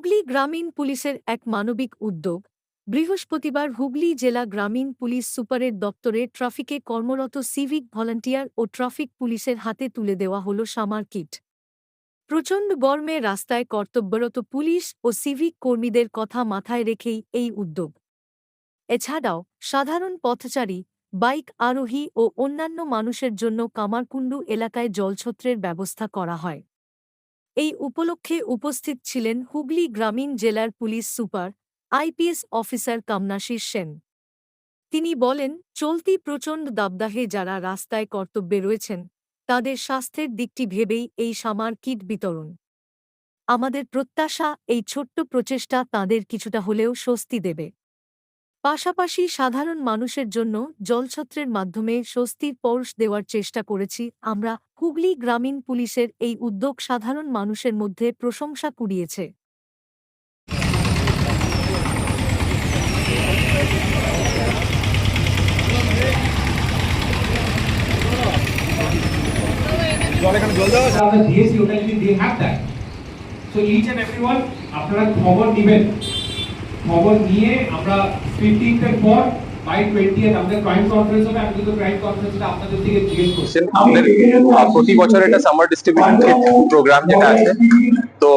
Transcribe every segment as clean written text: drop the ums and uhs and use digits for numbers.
হুগলি গ্রামীণ পুলিশের এক মানবিক উদ্যোগ। বৃহস্পতিবার হুগলি জেলা গ্রামীণ পুলিশ সুপারের দপ্তরে ট্রাফিকে কর্মরত সিভিক ভলান্টিয়ার ও ট্রাফিক পুলিশের হাতে তুলে দেওয়া হল সামার কিট। প্রচণ্ড গরমে রাস্তায় কর্তব্যরত পুলিশ ও সিভিক কর্মীদের কথা মাথায় রেখেই এই উদ্যোগ। এছাড়াও সাধারণ পথচারী, বাইক আরোহী ও অন্যান্য মানুষের জন্য কামারকুণ্ডু এলাকায় জলছত্রের ব্যবস্থা করা হয়। এই উপলক্ষে উপস্থিত ছিলেন হুগলি গ্রামীণ জেলার police super, IPS officer Kamanashis Sen. তিনি বলেন, চলতি প্রচণ্ড দাবদাহে যারা রাস্তায় কর্তব্যে রয়েছেন, তাদের স্বাস্থ্যের দিকটি ভেবেই এই সামার কিট বিতরণ। আমাদের প্রত্যাশা এই ছোট্ট প্রচেষ্টা তাঁদের কিছুটা হলেও স্বস্তি দেবে। পাশাপাশি সাধারণ মানুষের জন্য জলছত্রের মাধ্যমে স্বস্তির পরশ দেওয়ার চেষ্টা করেছি আমরা। হুগলি গ্রামীণ পুলিশের এই উদ্যোগ সাধারণ মানুষের মধ্যে প্রশংসা কুড়িয়েছে। আপনারা খবর নেবেন, খবর নিয়ে আমরা 15th এর পর বাই 20th আমাদের ক্রাইম কনফারেন্স হবে। আমি কিন্তু ক্রাইম কনফারেন্সটা আপনাদের থেকে জিজ্ঞেস করছি। আমাদের প্রতি বছর এটা সামার ডিস্ট্রিবিউশন প্রোগ্রাম যেটা আছে, তো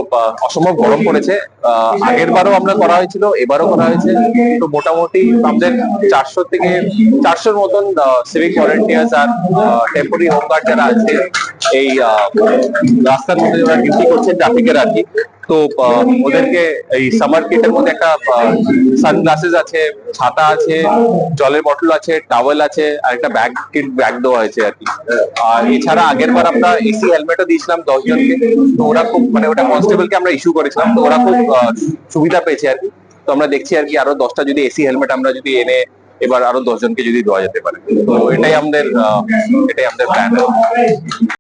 অসম্ভব গরম পড়েছে। আগের বারও আমরা করা হয়েছিল, এবারও করা হয়েছে। তো মোটামুটি আমাদের 400 মতন সিভিক ভলান্টিয়ার্স আর টেম্পোরারি হোমগার্ড যারা আছে এই রাস্তার মধ্যে যারা ডিউটি করছেন ট্রাফিকের আর কি। তো ওদেরকে এই সামার কিটের মধ্যে একটা সানগ্লাসেস আছে, ছাতা আছে, জলের বটল আছে, টাওয়েল আছে, আর একটা ব্যাগ দেওয়া হয়েছে আর কি। আর এছাড়া আগের বার আমরা এসি হেলমেটও দিয়েছিলাম 10 জনকে। তো ওরা খুব ওটা কনস্টেবলকে আমরা ইস্যু করেছিলাম, তো ওরা খুব সুবিধা পেয়েছে আর কি। তো আমরা দেখছি আর কি আরো 10টা যদি এসি হেলমেট আমরা যদি এনে এবার আরো 10 জনকে যদি দেওয়া যেতে পারে। তো এটাই আমাদের প্ল্যান।